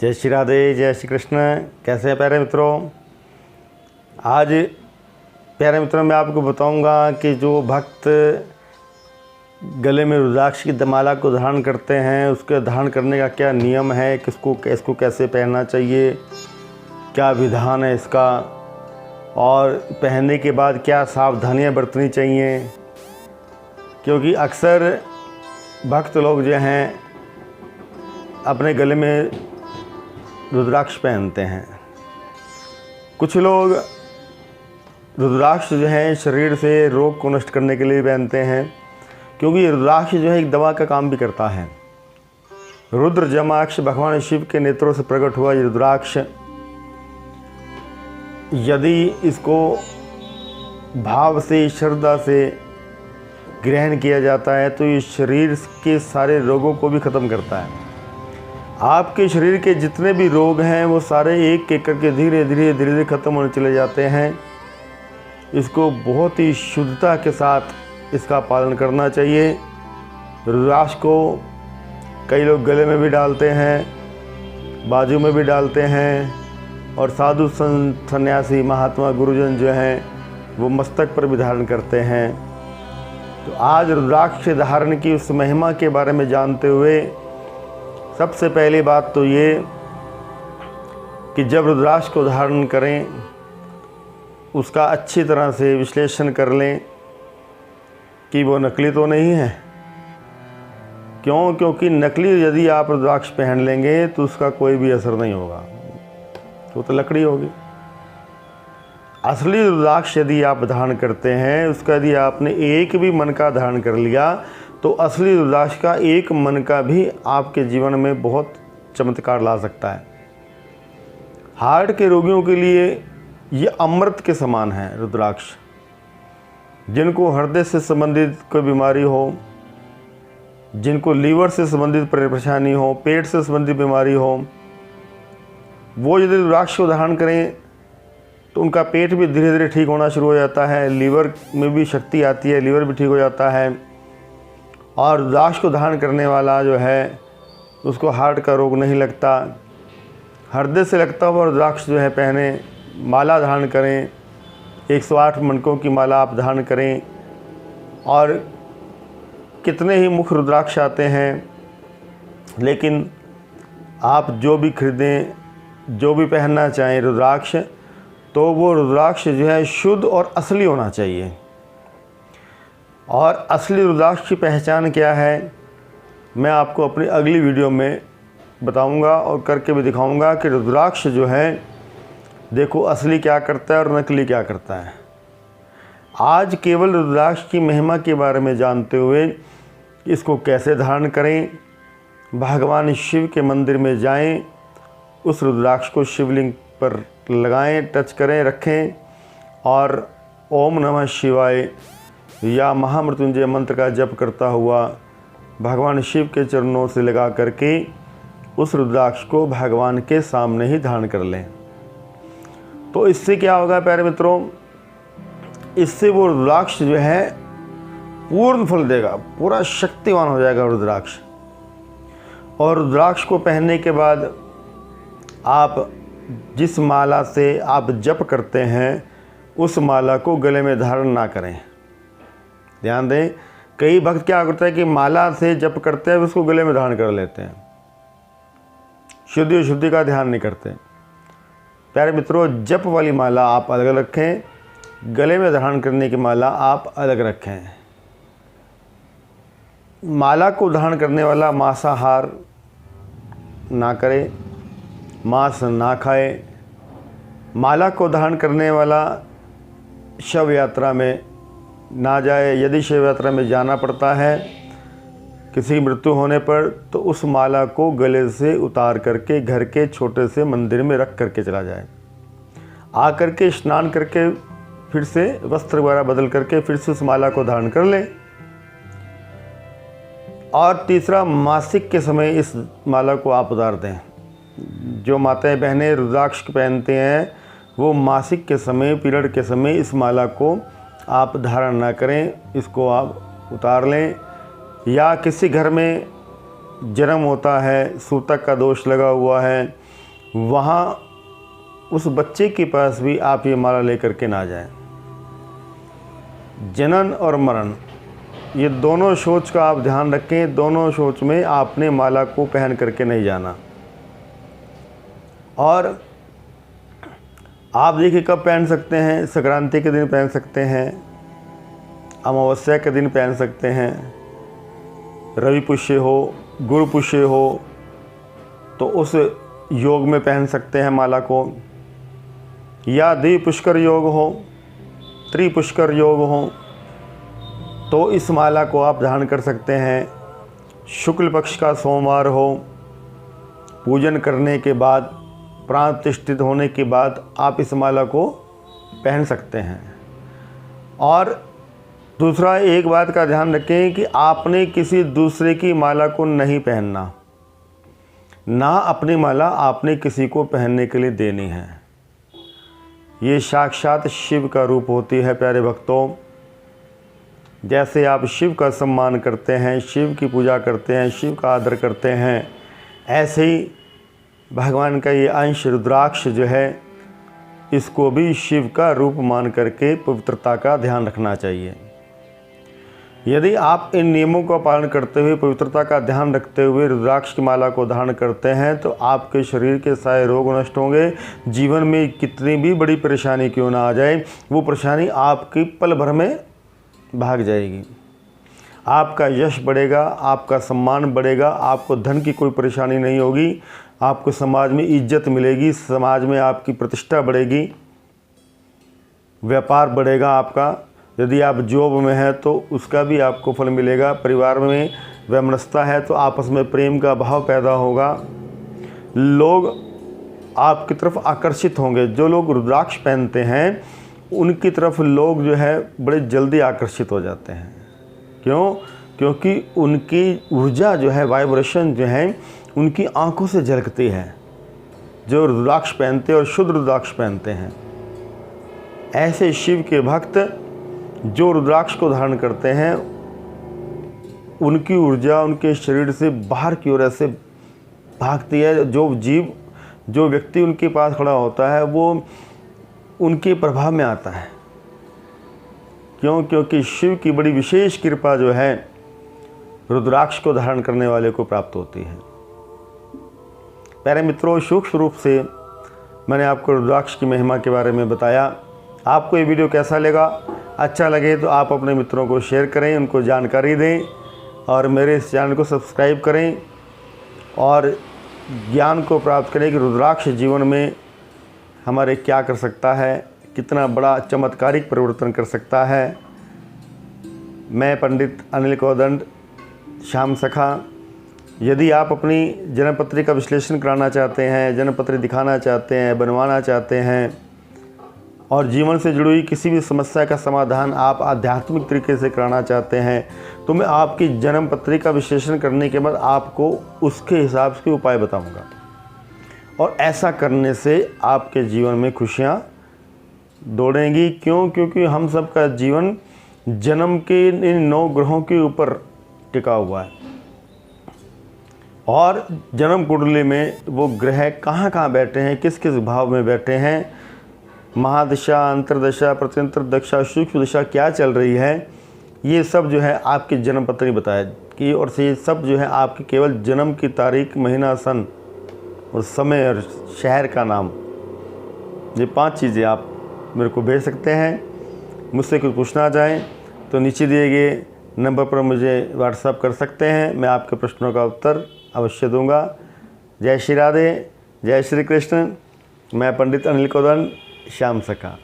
जय श्री राधे, जय श्री कृष्ण। कैसे हैं प्यारे मित्रों? आज प्यारे मित्रों मैं आपको बताऊंगा कि जो भक्त गले में रुद्राक्ष की माला को धारण करते हैं उसके धारण करने का क्या नियम है, इसको कैसे पहनना चाहिए, क्या विधान है इसका, और पहनने के बाद क्या सावधानियां बरतनी चाहिए। क्योंकि अक्सर भक्त लोग जो हैं अपने गले में रुद्राक्ष पहनते हैं। कुछ लोग रुद्राक्ष जो है शरीर से रोग को नष्ट करने के लिए पहनते हैं, क्योंकि रुद्राक्ष जो है एक दवा का काम भी करता है। रुद्र जमाक्ष भगवान शिव के नेत्रों से प्रकट हुआ ये रुद्राक्ष, यदि इसको भाव से श्रद्धा से ग्रहण किया जाता है तो ये शरीर के सारे रोगों को भी ख़त्म करता है। आपके शरीर के जितने भी रोग हैं वो सारे एक एक करके धीरे धीरे ख़त्म होने चले जाते हैं। इसको बहुत ही शुद्धता के साथ इसका पालन करना चाहिए। रुद्राक्ष को कई लोग गले में भी डालते हैं, बाजू में भी डालते हैं, और साधु संत सन्यासी महात्मा गुरुजन जो हैं वो मस्तक पर भी धारण करते हैं। तो आज रुद्राक्ष धारण की उस महिमा के बारे में जानते हुए सबसे पहली बात तो ये कि जब रुद्राक्ष को धारण करें उसका अच्छी तरह से विश्लेषण कर लें कि वो नकली तो नहीं है। क्योंकि नकली यदि आप रुद्राक्ष पहन लेंगे तो उसका कोई भी असर नहीं होगा, तो लकड़ी होगी। असली रुद्राक्ष यदि आप धारण करते हैं, उसका यदि आपने एक भी मन का धारण कर लिया तो असली रुद्राक्ष का एक मन का भी आपके जीवन में बहुत चमत्कार ला सकता है। हार्ट के रोगियों के लिए ये अमृत के समान है रुद्राक्ष। जिनको हृदय से संबंधित कोई बीमारी हो, जिनको लीवर से संबंधित परेशानी हो, पेट से संबंधित बीमारी हो, वो यदि रुद्राक्ष को धारण करें तो उनका पेट भी धीरे धीरे ठीक होना शुरू हो जाता है, लीवर में भी शक्ति आती है, लीवर भी ठीक हो जाता है। और रुद्राक्ष को धारण करने वाला जो है उसको हार्ट का रोग नहीं लगता। हृदय से लगता हुआ रुद्राक्ष जो है पहने, माला धारण करें, 108 मणकों की माला आप धारण करें। और कितने ही मुख रुद्राक्ष आते हैं, लेकिन आप जो भी खरीदें, जो भी पहनना चाहें रुद्राक्ष, तो वो रुद्राक्ष जो है शुद्ध और असली होना चाहिए। और असली रुद्राक्ष की पहचान क्या है मैं आपको अपनी अगली वीडियो में बताऊंगा और करके भी दिखाऊंगा कि रुद्राक्ष जो है देखो असली क्या करता है और नकली क्या करता है। आज केवल रुद्राक्ष की महिमा के बारे में जानते हुए इसको कैसे धारण करें, भगवान शिव के मंदिर में जाएं, उस रुद्राक्ष को शिवलिंग पर लगाएं, टच करें, रखें, और ओम नमः शिवाय या महामृत्युंजय मंत्र का जप करता हुआ भगवान शिव के चरणों से लगा करके उस रुद्राक्ष को भगवान के सामने ही धारण कर लें। तो इससे क्या होगा प्यारे मित्रों, इससे वो रुद्राक्ष जो है पूर्ण फल देगा, पूरा शक्तिवान हो जाएगा रुद्राक्ष। और रुद्राक्ष को पहनने के बाद आप जिस माला से आप जप करते हैं उस माला को गले में धारण ना करें। ध्यान दें, कई भक्त क्या करते हैं कि माला से जप करते हैं उसको गले में धारण कर लेते हैं, शुद्धि का ध्यान नहीं करते। प्यारे मित्रों, जप वाली माला आप अलग रखें, गले में धारण करने की माला आप अलग रखें। माला को धारण करने वाला मांसाहार ना करे, मांस ना खाए। माला को धारण करने वाला शव यात्रा में ना जाए। यदि शव यात्रा में जाना पड़ता है किसी की मृत्यु होने पर, तो उस माला को गले से उतार करके घर के छोटे से मंदिर में रख करके चला जाए। आकर के स्नान करके फिर से वस्त्र वगैरह बदल करके फिर से उस माला को धारण कर ले। और तीसरा, मासिक के समय इस माला को आप उतार दें। जो माताएं बहनें रुद्राक्ष पहनते हैं वो मासिक के समय, पीरियड के समय इस माला को आप धारण ना करें, इसको आप उतार लें। या किसी घर में जन्म होता है, सूतक का दोष लगा हुआ है, वहाँ उस बच्चे के पास भी आप ये माला लेकर के ना जाएं। जनन और मरण, ये दोनों सोच का आप ध्यान रखें। दोनों सोच में आपने माला को पहन करके नहीं जाना। और आप देखिए कब पहन सकते हैं। संक्रांति के दिन पहन सकते हैं, अमावस्या के दिन पहन सकते हैं, रवि पुष्य हो, गुरु पुष्य हो तो उस योग में पहन सकते हैं माला को, या द्विपुष्कर योग हो, त्रिपुष्कर योग हो तो इस माला को आप धारण कर सकते हैं। शुक्ल पक्ष का सोमवार हो, पूजन करने के बाद, प्राण प्रतिष्ठित होने के बाद आप इस माला को पहन सकते हैं। और दूसरा, एक बात का ध्यान रखें कि आपने किसी दूसरे की माला को नहीं पहनना, ना अपनी माला आपने किसी को पहनने के लिए देनी है। ये साक्षात शिव का रूप होती है प्यारे भक्तों। जैसे आप शिव का सम्मान करते हैं, शिव की पूजा करते हैं, शिव का आदर करते हैं, ऐसे ही भगवान का ये अंश रुद्राक्ष जो है, इसको भी शिव का रूप मान करके पवित्रता का ध्यान रखना चाहिए। यदि आप इन नियमों का पालन करते हुए, पवित्रता का ध्यान रखते हुए रुद्राक्ष की माला को धारण करते हैं तो आपके शरीर के सारे रोग नष्ट होंगे। जीवन में कितनी भी बड़ी परेशानी क्यों ना आ जाए, वो परेशानी आपकी पल भर में भाग जाएगी। आपका यश बढ़ेगा, आपका सम्मान बढ़ेगा, आपको धन की कोई परेशानी नहीं होगी, आपको समाज में इज्जत मिलेगी, समाज में आपकी प्रतिष्ठा बढ़ेगी, व्यापार बढ़ेगा आपका। यदि आप जॉब में हैं तो उसका भी आपको फल मिलेगा। परिवार में वैमनस्यता है तो आपस में प्रेम का भाव पैदा होगा। लोग आपकी तरफ आकर्षित होंगे। जो लोग रुद्राक्ष पहनते हैं उनकी तरफ लोग जो है बड़े जल्दी आकर्षित हो जाते हैं। क्यों? क्योंकि उनकी ऊर्जा जो है, वाइब्रेशन जो है, उनकी आंखों से झलकती है। जो रुद्राक्ष पहनते हैं और शुद्ध रुद्राक्ष पहनते हैं, ऐसे शिव के भक्त जो रुद्राक्ष को धारण करते हैं, उनकी ऊर्जा उनके शरीर से बाहर की ओर ऐसे भागती है। जो व्यक्ति उनके पास खड़ा होता है वो उनके प्रभाव में आता है। क्यों? क्योंकि शिव की बड़ी विशेष कृपा जो है रुद्राक्ष को धारण करने वाले को प्राप्त होती है। प्यारे मित्रों, सूक्ष्म रूप से मैंने आपको रुद्राक्ष की महिमा के बारे में बताया। आपको ये वीडियो कैसा लगा? अच्छा लगे तो आप अपने मित्रों को शेयर करें, उनको जानकारी दें और मेरे इस चैनल को सब्सक्राइब करें और ज्ञान को प्राप्त करें कि रुद्राक्ष जीवन में हमारे क्या कर सकता है, कितना बड़ा चमत्कारिक परिवर्तन कर सकता है। मैं पंडित अनिल कोदंड, श्याम सखा। यदि आप अपनी जन्मपत्री का विश्लेषण कराना चाहते हैं, जन्मपत्री दिखाना चाहते हैं, बनवाना चाहते हैं और जीवन से जुड़ी हुई किसी भी समस्या का समाधान आप आध्यात्मिक तरीके से कराना चाहते हैं तो मैं आपकी जन्मपत्री का विश्लेषण करने के बाद आपको उसके हिसाब से उपाय बताऊंगा। और ऐसा करने से आपके जीवन में खुशियाँ दौड़ेंगी। क्यों? क्योंकि हम सब का जीवन जन्म के इन 9 ग्रहों के ऊपर टिका हुआ है और जन्म कुंडली में वो ग्रह कहाँ कहाँ बैठे हैं, किस किस भाव में बैठे हैं, महादशा, अंतरदशा, प्रत्यंतर दशा, सूक्ष्म दशा क्या चल रही है, ये सब जो है आपकी जन्मपत्री बताए कि और से ये सब जो है आपकी केवल जन्म की तारीख, महीना, सन और समय और शहर का नाम, ये 5 चीज़ें आप मेरे को भेज सकते हैं। मुझसे कुछ पूछना चाहें तो नीचे दिए गए नंबर पर मुझे व्हाट्सएप कर सकते हैं। मैं आपके प्रश्नों का उत्तर अवश्य दूंगा। जय श्री राधे, जय श्री कृष्ण। मैं पंडित अनिल कोदंड, श्याम सखा।